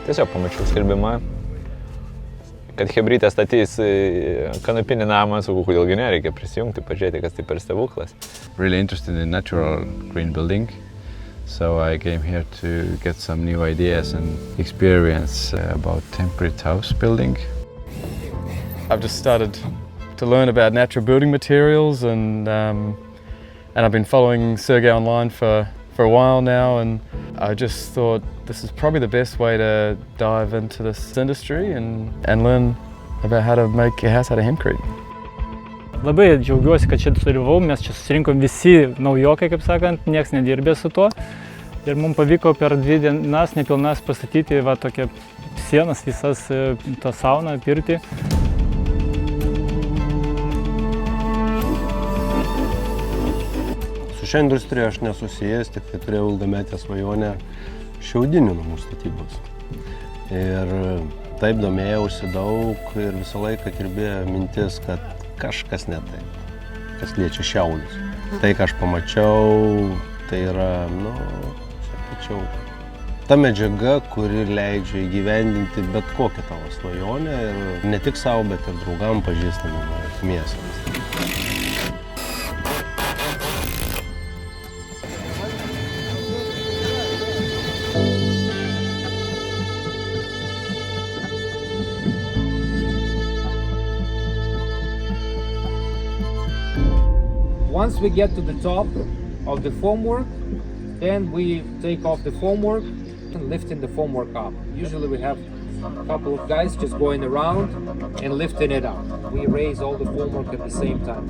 Tiesiog pamačiau skelbimą, kad chebrytė statys kanopinį namą, sakau, kodėlgi nereikia prisijungti, pažiūrėti, kas tai per stebuklas. Really interested in natural green building, so I came here to get some new ideas and experience about temperate house building. I've just started to learn about natural building materials, and I've been following Sergey online for a while now, and I just thought this is probably the best way to dive into this industry and learn about how to make a house out of hempcrete. Labai džiaugiuosi, kad čia dalyvavau, mes čia susirinkom visi naujokai, kaip sakant, nieks nedirbė su tuo. Ir mums pavyko per 2 dienas nepilnas pastatyti va tokią sienas, visas tą sauną, pirtį. Su šia industrija aš nesusijęs, tik tai turėjau ilgametę svajonę šiaudinių namų statybos. Ir taip domėjausi daug ir visą laiką kirbėjo mintis, kad kažkas ne taip, kas liečia šiaudus. Tai, ką aš pamačiau, tai yra, sakyčiau, ta medžiaga, kuri leidžia įgyvendinti bet kokią tavo svajonę ir ne tik savo, bet ir draugam, pažįstamiem ir artimiesiems. Once we get to the top of the formwork, then we take off the formwork and lifting the formwork up. Usually we have a couple of guys just going around and lifting it up. We raise all the formwork at the same time.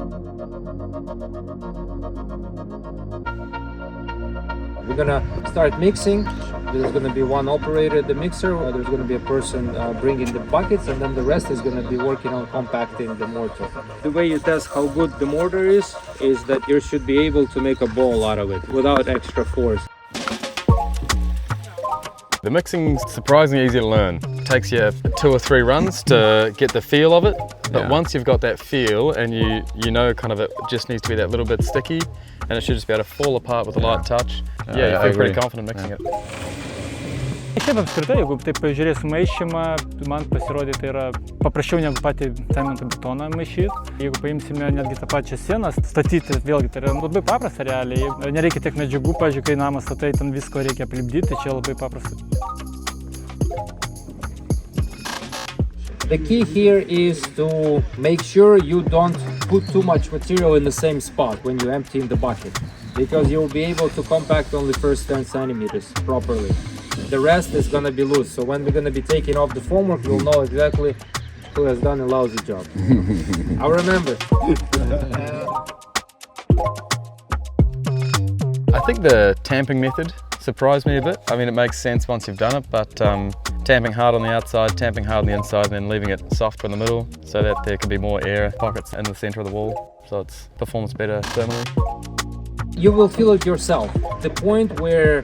We're gonna start mixing. There's gonna be one operator at the mixer, there's gonna be a person bringing the buckets, and then the rest is gonna be working on compacting the mortar. The way you test how good the mortar is that you should be able to make a ball out of it without extra force. The mixing's surprisingly easy to learn. It takes you 2 or 3 runs to get the feel of it, but once you've got that feel and you know kind of it just needs to be that little bit sticky and it should just be able to fall apart with a light touch, you feel pretty confident mixing it. Šiaip apskritai, jeigu taip pažiūrės maišymą, man pasirodė, tai yra paprasčiau negu patį cementą betoną maišyti. Jeigu paimsime netgi tą pačią sieną, statyti, vėlgi, tai yra labai paprasta realiai. Nereikia tiek medžiagų, pavyzdžiui, kai namą statai, ten visko reikia aplipdyti, čia labai paprasta. The key here is to make sure you don't put too much material in the same spot when you empty in the bucket, because you'll be able to compact only first 10 centimeters properly. The rest is gonna be loose, so when we're gonna be taking off the formwork, we'll know exactly who has done a lousy job. I'll remember. I think the tamping method surprised me a bit. I mean, it makes sense once you've done it, but tamping hard on the outside, tamping hard on the inside, and then leaving it soft in the middle so that there can be more air pockets in the center of the wall, so it's performs better thermally. You will feel it yourself. The point where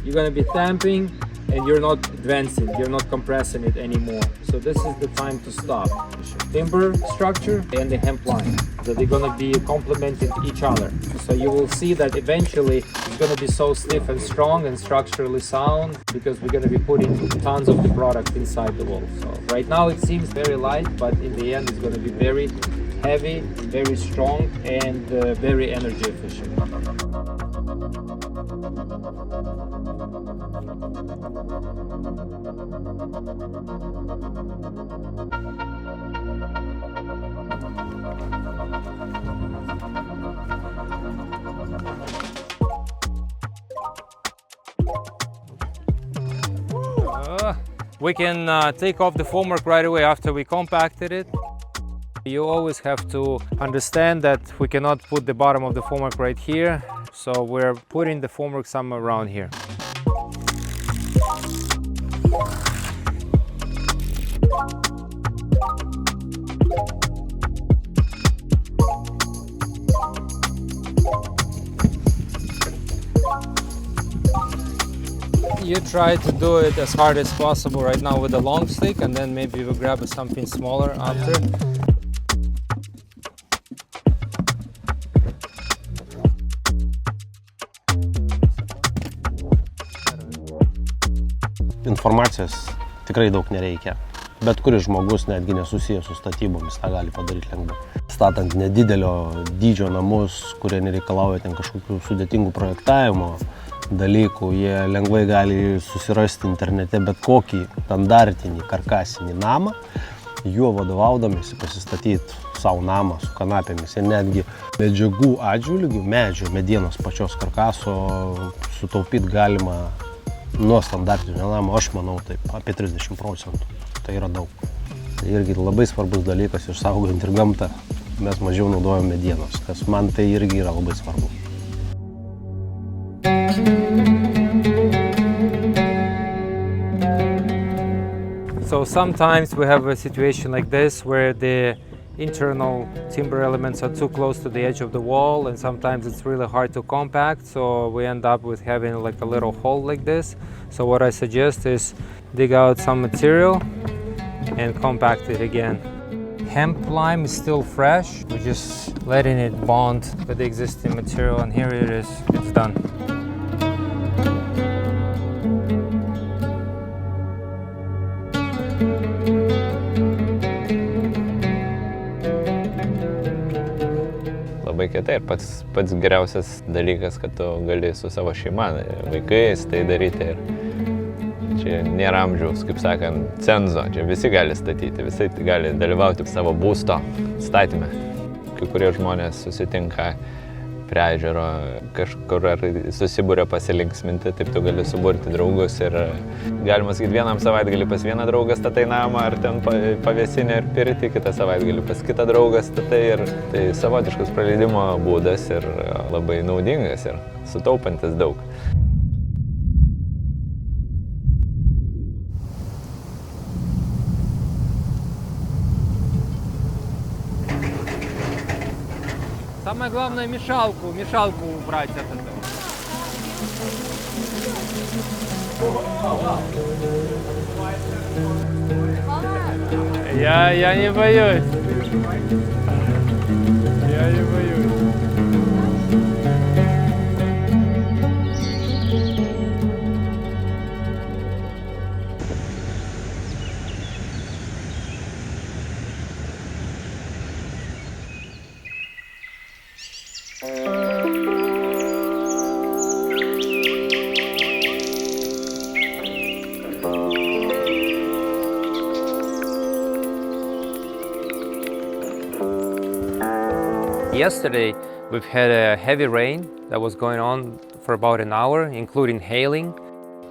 you're going to be tamping and you're not advancing, you're not compressing it anymore. So this is the time to stop. Timber structure and the hemp line, so they're going to be complementing each other. So you will see that eventually it's going to be so stiff and strong and structurally sound because we're going to be putting tons of the product inside the wall. So right now it seems very light, but in the end it's going to be very heavy, very strong, and very energy efficient. We can take off the formwork right away after we compacted it. You always have to understand that we cannot put the bottom of the formwork right here, so we're putting the formwork somewhere around here. You try to do it as hard as possible right now with a long stick, and then maybe we'll grab something smaller after. Informacijos tikrai daug nereikia. Bet kuris žmogus, netgi nesusijęs su statybomis, tą gali padaryti lengvai. Statant nedidelio dydžio namus, kurie nereikalauja ten kažkokių sudėtingų projektavimo dalykų, jie lengvai gali susirasti internete bet kokį standartinį karkasinį namą, juo vadovaudamėsi pasistatyti savo namą su kanapėmis. Ir netgi medžiagų atžvilgių, medienos pačios karkaso sutaupyti galima nuo standartinio namo, aš manau, taip, apie 30%. Tai yra daug. Tai irgi labai svarbus dalykas išsaugant ir gamtą. Mes mažiau naudojam medienos, kas man tai irgi yra labai svarbu. So sometimes we have a situation like this where the internal timber elements are too close to the edge of the wall, and sometimes it's really hard to compact, so we end up with having like a little hole like this. So what I suggest is dig out some material and compact it again. Hemp lime is still fresh. We're just letting it bond with the existing material, and here it is, it's done. Labai kietai ir pats geriausias dalykas, kad tu gali su savo šeima, vaikais tai daryti. Ir čia nėra amžiaus, kaip sakant, cenzo, čia visi gali statyti, visi gali dalyvauti savo būsto statyme. Kai kurie žmonės susitinka prie ežero kažkur ar susibūrė pasilinksminti, taip tu gali suburti draugus ir galima sakyti, vienam savaitgalį pas vieną draugą statai namą ar ten pavėsinę ir pirtį, kitą savaitgalį pas kitą draugą statai ir tai savotiškas praleidimo būdas ir labai naudingas ir sutaupantis daug. Самое главное мешалку убрать от этого. Я не боюсь. Я не боюсь. Yesterday we've had a heavy rain that was going on for about an hour, including hailing.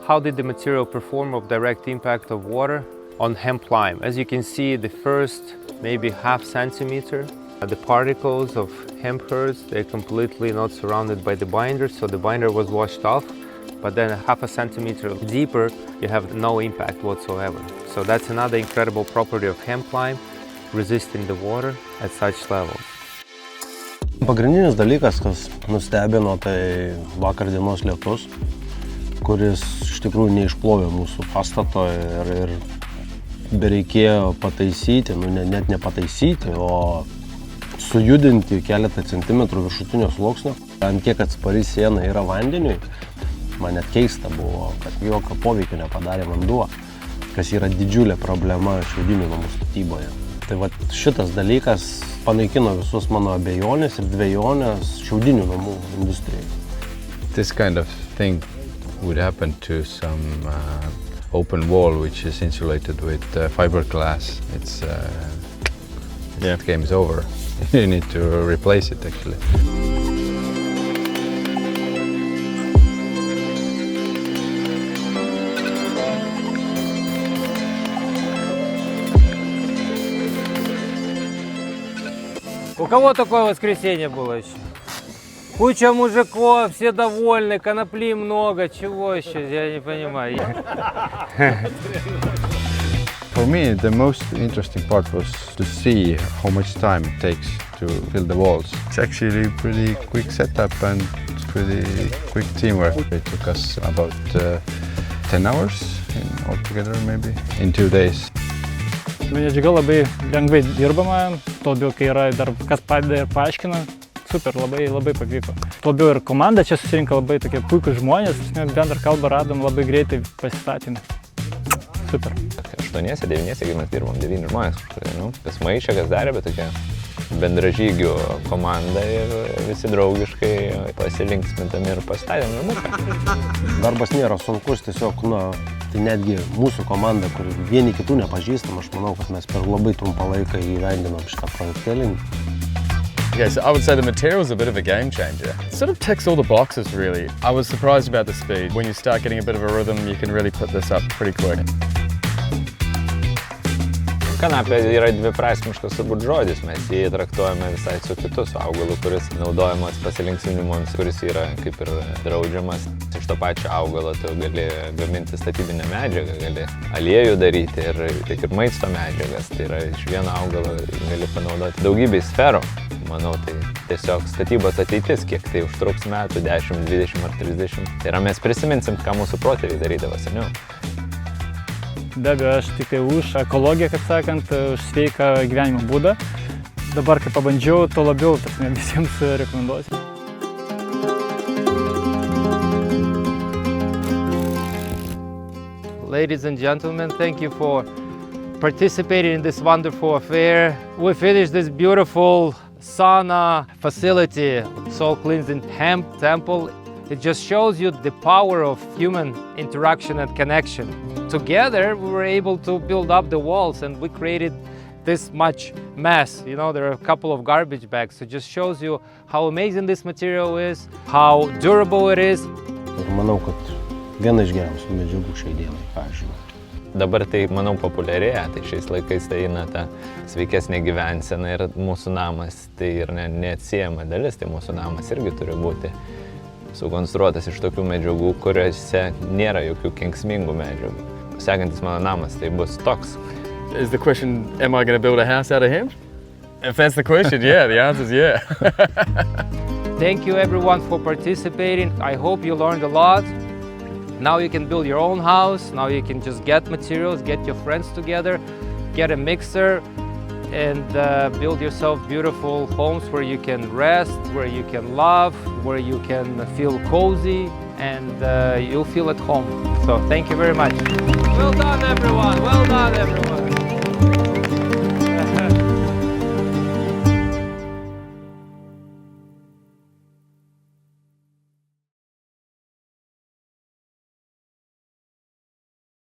How did the material perform of direct impact of water on hemp lime? As you can see, the first maybe half centimeter, the particles of hemp hurds, they're completely not surrounded by the binder, so the binder was washed off. But then half a centimeter deeper, you have no impact whatsoever. So that's another incredible property of hemp lime, resisting the water at such levels. Pagrindinis dalykas, kas nustebino, tai vakar dienos lietus, kuris iš tikrųjų neišplovė mūsų pastato ir bereikėjo pataisyti, net nepataisyti, o sujudinti keletą centimetrų viršutinio sluoksnio. Ant kiek atspari siena yra vandeniui, man net keista buvo, kad jokio poveikio nepadarė vanduo, kas yra didžiulė problema šiaudinių namų statyboje. Tai vat šitas dalykas panaikino visus mano abejonės ir dvejonės šiaudinių namų industrijai. This kind of thing would happen to some open wall which is insulated with fiberglass. That game is over. You need to replace it actually. У кого такое воскресенье было еще? Куча мужиков, все довольны, конопли много, чего еще, я не понимаю. For me, the most interesting part was to see how much time it takes to build the walls. It's actually a pretty quick setup and pretty quick teamwork. It took us about 10 hours altogether, maybe, in 2 days. Medžiaga labai lengvai dirbama, todėl kai yra dar kas padeda ir paaiškina, super, labai pavyko. Labiau ir komanda čia susirinka labai tokie puikūs žmonės, bendrą kalbą radom labai greitai pasistatėme. Super. 8-9, jeigu mes dirbom 9 žmonės, kas maišė, kas darė, bet tokia bendražygių komanda ir visi draugiškai pasilinksmintami ir pastatėm namuką. Darbas nėra sunkus, tiesiog, tai netgi mūsų komanda, kur vieni kitų nepažįstam, aš manau, kad mes per labai trumpą laiką įgyvendinom šitą projektėlį. Okay, so I would say the material's a bit of a game changer. It sort of ticks all the boxes, really. I was surprised about the speed. When you start getting a bit of a rhythm, you can really put this up pretty quick. Kanapė yra dviprasmiškas turbūt žodis, mes jį traktuojame visai su kitu, su augalu, kuris naudojamas pasilinksminimams, kuris yra kaip ir draudžiamas. Iš to pačio augalo tu gali gaminti statybinę medžiagą, gali aliejų daryti ir tiek ir maisto medžiagas. Tai yra iš vieno augalo gali panaudoti daugybę sferų. Manau, tai tiesiog statybos ateitis, kiek tai užtruks metų, 10, 20 ar 30. Tai yra mes prisiminsim, ką mūsų protėviai darydavo seniau. Be abejo, aš tik tai už ekologiją, kaip sakant, už sveiką gyvenimo būdą. Dabar, kai pabandžiau, to labiau visiems rekomenduosiu. Ladies and gentlemen, thank you for participating in this wonderful affair. We finished this beautiful sauna facility, soul cleansing temple. It just shows you the power of human interaction and connection. Together, we were able to build up the walls and we created this much mess. You know, there are a couple of garbage bags. So it just shows you how amazing this material is, how durable it is. Ir manau, kad viena iš geriausių medžiagų šiai dienai, ką aš žinau. Dabar tai, manau, populiarėja, tai šiais laikais tai eina ta sveikesnė gyvensena ir mūsų namas tai ir neatsiejama dalis, tai mūsų namas irgi turi būti sukonstruotas iš tokių medžiagų, kuriuose nėra jokių kenksmingų medžiagų. Sekantis mano namas tai bus toks. Is the question, am I going to build a house out of hemp? If that's the question, yeah, the answer is yeah. Thank you everyone for participating. I hope you learned a lot. Now you can build your own house. Now you can just get materials, get your friends together, get a mixer, and build yourself beautiful homes where you can rest, where you can love, where you can feel cozy, and you'll feel at home. So thank you very much. Well done everyone, well done everyone.